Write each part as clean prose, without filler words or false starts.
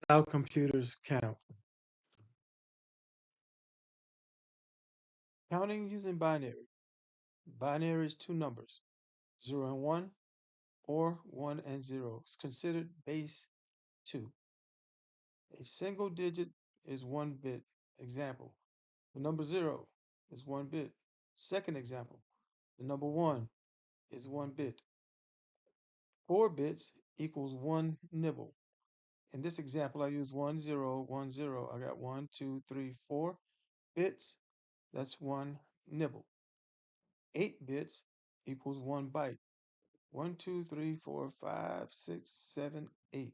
How computers count. Counting using binary. Binary is two numbers, 0 and 1, or 1 and 0. It's considered base 2. A single digit is 1 bit. Example, the number 0 is 1 bit. Second example, the number 1 is 1 bit. 4 bits equals 1 nibble. In this example, I use 1, 0, 1, 0. I got 1, 2, 3, 4 bits. That's 1 nibble. 8 bits equals 1 byte. 1, 2, 3, 4, 5, 6, 7, 8.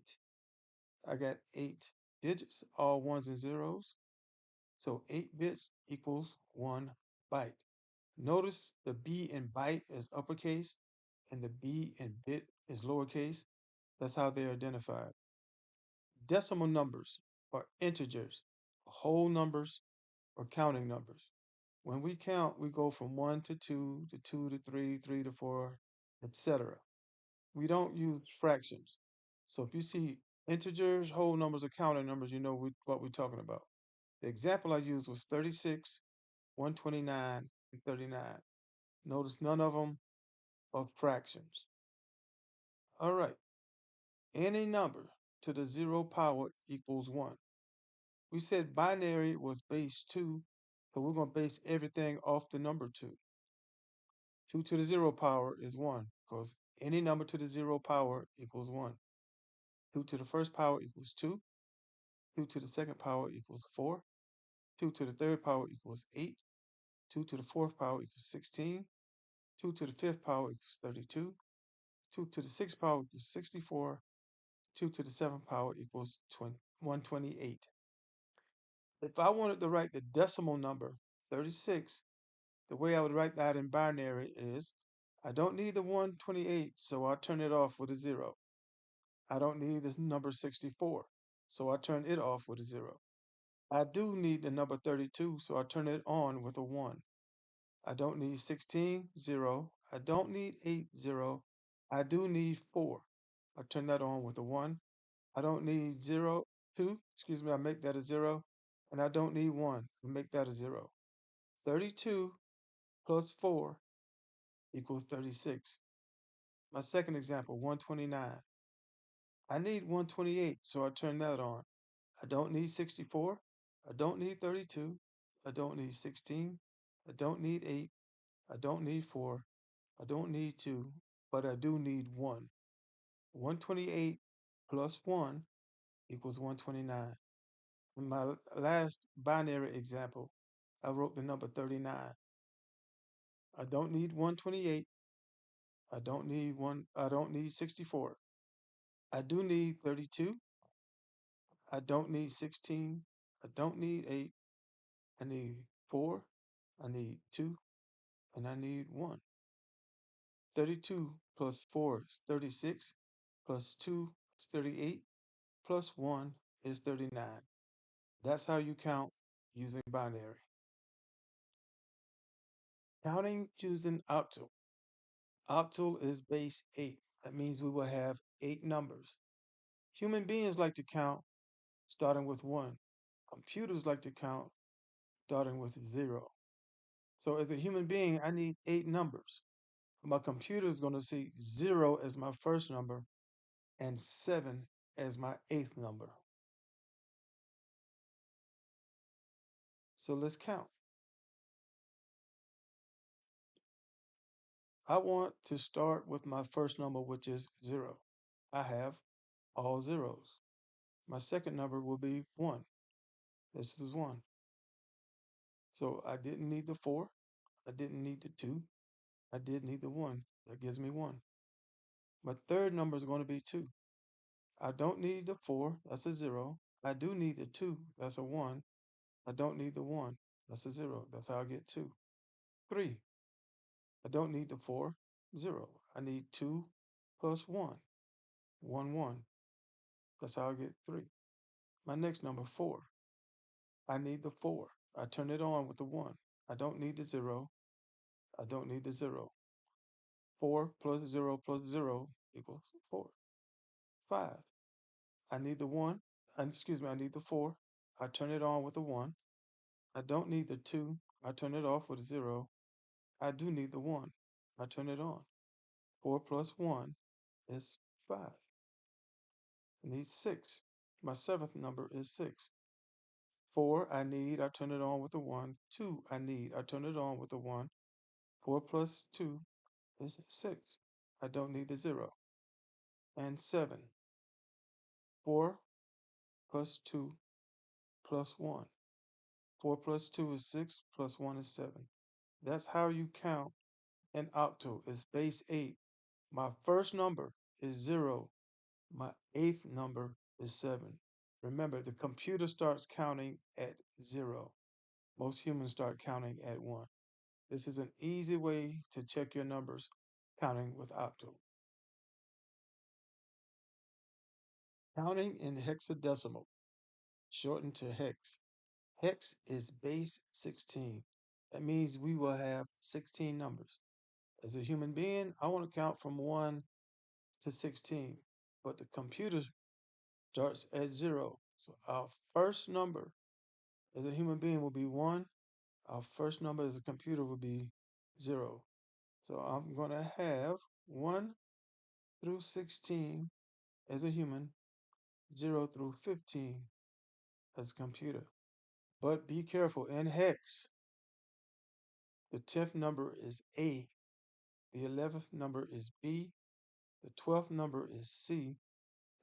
I got 8 digits, all ones and zeros. So 8 bits equals 1 byte. Notice the B in byte is uppercase and the B in bit is lowercase. That's how they're identified. Decimal numbers are integers, whole numbers, or counting numbers. When we count, we go from 1 to 2 to 2 to 3, 3 to 4, etc. We don't use fractions. So if you see integers, whole numbers, or counting numbers, you know what we're talking about. The example I used was 36, 129, and 39. Notice none of them are fractions. All right, any number to the 0 power equals 1. We said binary was base 2, so we're going to base everything off the number 2. 2 to the 0 power is 1, because any number to the 0 power equals 1. 2 to the first power equals 2. 2 to the second power equals 4. 2 to the third power equals 8. 2 to the fourth power equals 16. 2 to the fifth power equals 32. 2 to the sixth power equals 64. 2 to the seventh power equals 128. If I wanted to write the decimal number 36, the way I would write that in binary is I don't need the 128, so I turn it off with a 0. I don't need the number 64, so I turn it off with a 0. I do need the number 32, so I turn it on with a 1. I don't need 16, 0. I don't need 8, 0. I do need 4. I turn that on with a 1. I don't need 0, 2, excuse me, I make that a 0. And I don't need 1, I make that a 0. 32 plus 4 equals 36. My second example, 129. I need 128, so I turn that on. I don't need 64. I don't need 32. I don't need 16. I don't need 8. I don't need 4. I don't need 2. But I do need 1. 128 plus 1 equals 129. In my last binary example, I wrote the number 39. I don't need 128. I don't need 64. I do need 32. I don't need 16. I don't need 8. I need 4. I need 2. And I need 1. 32 plus 4 is 36. Plus 2 is 38. Plus 1 is 39. That's how you count using binary. Counting using octal. Octal is base 8. That means we will have 8 numbers. Human beings like to count starting with 1. Computers like to count starting with 0. So as a human being, I need 8 numbers. My computer is going to see 0 as my first number and 7 as my 8th number. So let's count. I want to start with my first number, which is 0. I have all zeros. My second number will be 1. This is 1. So I didn't need the 4. I didn't need the 2. I did need the 1. That gives me 1. My third number is going to be 2. I don't need the 4. That's a 0. I do need the 2. That's a 1. I don't need the 1. That's a 0. That's how I get 2. 3. I don't need the 4. 0. I need 2 plus 1. 1, 1. That's how I get 3. My next number, 4. I need the 4. I turn it on with the 1. I don't need the 0. I don't need the 0. 4 plus 0 equals 4. 5. I need the 1. excuse me, I need the 4. I turn it on with a 1. I don't need the 2. I turn it off with a 0. I do need the 1. I turn it on. 4 plus 1 is 5. I need 6. My seventh number is 6. 4 I need, I turn it on with a 1. 2 I need, I turn it on with a 1. 4 plus 2 is 6. I don't need the 0. And 7. 4 plus 2 plus 1. 4 plus 2 is 6, plus 1 is 7. That's how you count an octal. It's base 8. My first number is 0. My eighth number is 7. Remember, the computer starts counting at 0. Most humans start counting at 1. This is an easy way to check your numbers counting with octal. Counting in hexadecimal, shortened to hex. Hex is base 16. That means we will have 16 numbers. As a human being, I want to count from 1 to 16, but the computer starts at 0. So our first number as a human being will be 1. Our first number as a computer will be 0. So I'm going to have 1 through 16 as a human, 0 through 15 as a computer. But be careful, in hex, the 10th number is A, the 11th number is B, the 12th number is C,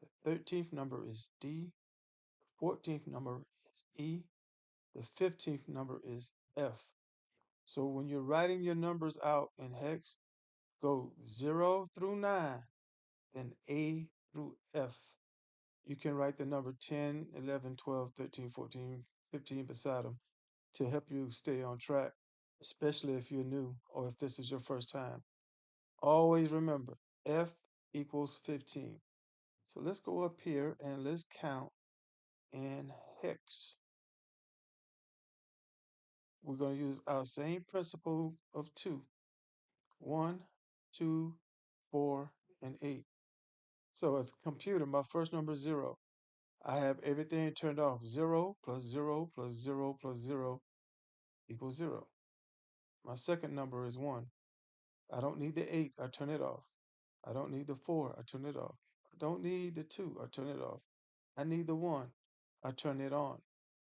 the 13th number is D, the 14th number is E, the 15th number is F. So when you're writing your numbers out in hex, go 0 through 9, then A through F. You can write the number 10, 11, 12, 13, 14, 15 beside them to help you stay on track, especially if you're new or if this is your first time. Always remember, F equals 15. So let's go up here and let's count in hex. We're going to use our same principle of 2. 1, 2, 4, and 8. So as a computer, my first number is 0. I have everything turned off. 0 plus 0 plus 0 plus 0 equals 0. My second number is 1. I don't need the 8. I turn it off. I don't need the 4. I turn it off. I don't need the 2. I turn it off. I need the 1. I turn it on.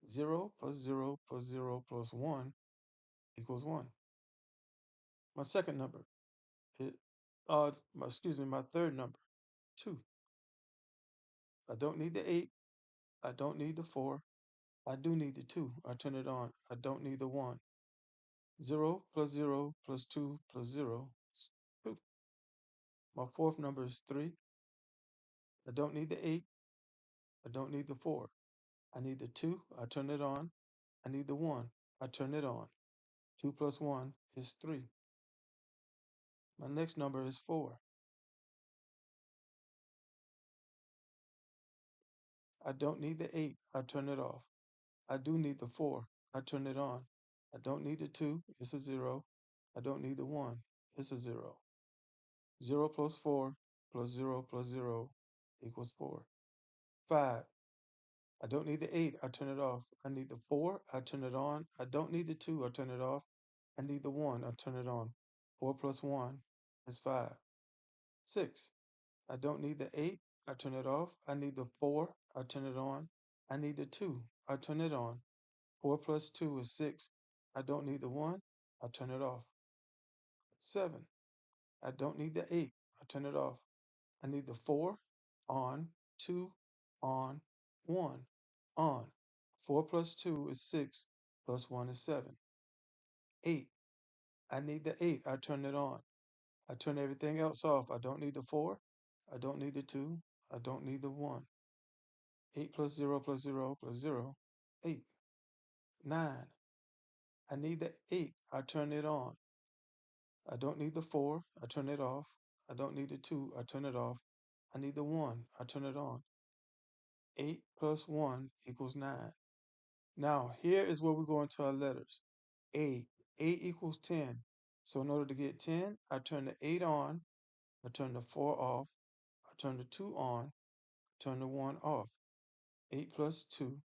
0 plus 0 plus 0 plus 1 equals 1. My second number is, my third number, 2. I don't need the 8. I don't need the 4. I do need the 2. I turn it on. I don't need the 1. 0 plus 0 plus 2 plus 0 is 2. My fourth number is 3. I don't need the 8. I don't need the 4. I need the 2. I turn it on. I need the 1. I turn it on. 2 plus 1 is 3. My next number is 4. I don't need the 8. I turn it off. I do need the 4. I turn it on. I don't need the 2. It's a 0. I don't need the 1. It's a 0. 0 plus 4 plus 0 plus 0 equals 4. 5. I don't need the 8. I turn it off. I need the 4. I turn it on. I don't need the 2. I turn it off. I need the 1. I turn it on. 4 plus 1 is 5. 6. I don't need the 8. I turn it off. I need the 4. I turn it on. I need the 2. I turn it on. 4 plus 2 is 6. I don't need the 1. I turn it off. 7. I don't need the 8. I turn it off. I need the 4. On. 2. On. 1. On. 4 plus 2 is 6. Plus 1 is 7. 8. I need the 8. I turn it on. I turn everything else off. I don't need the 4. I don't need the 2. I don't need the 1. 8 plus 0 plus 0 plus 0. 8. 9. I need the 8. I turn it on. I don't need the 4. I turn it off. I don't need the 2. I turn it off. I need the 1. I turn it on. 8 plus 1 equals 9. Now, here is where we go into our letters. A. A equals 10. So in order to get 10, I turn the 8 on. I turn the 4 off. I turn the 2 on. Turn the 1 off. 8 plus 2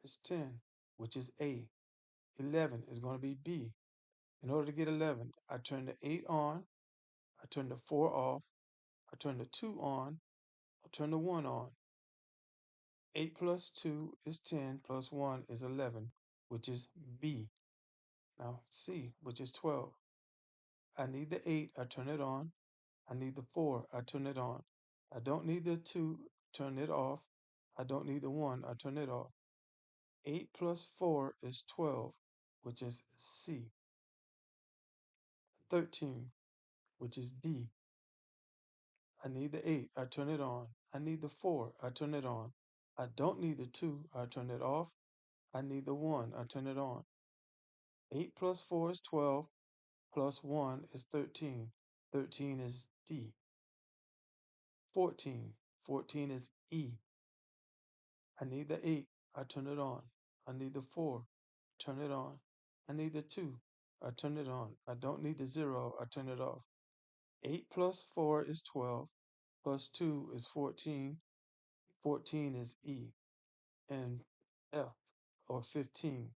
is 10, which is A. 11 is going to be B. In order to get 11, I turn the 8 on, I turn the 4 off, I turn the 2 on, I turn the 1 on. 8 plus 2 is 10, plus 1 is 11, which is B. Now C, which is 12. I need the 8, I turn it on. I need the 4, I turn it on. I don't need the 2, turn it off. I don't need the 1, I turn it off. 8 plus 4 is 12, which is C. 13, which is D. I need the 8, I turn it on. I need the 4, I turn it on. I don't need the 2, I turn it off. I need the 1, I turn it on. 8 plus 4 is 12, plus 1 is 13. 13 is D. 14, 14 is E. I need the 8, I turn it on. I need the 4, turn it on. I need the 2, I turn it on. I don't need the 0, I turn it off. 8 plus 4 is 12, plus 2 is 14. 14 is E. And F, or 15.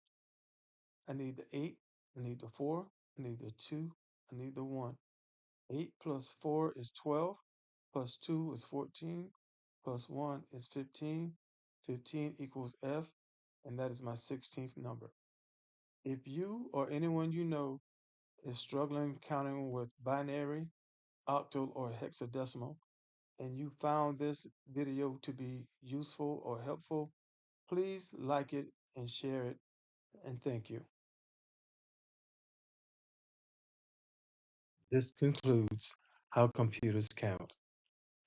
I need the 8, I need the 4, I need the 2, I need the 1. 8 plus 4 is 12, plus 2 is 14, plus 1 is 15. 15 equals F, and that is my 16th number. If you or anyone you know is struggling counting with binary, octal, or hexadecimal, and you found this video to be useful or helpful, please like it and share it, and thank you. This concludes How Computers Count.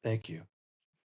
Thank you.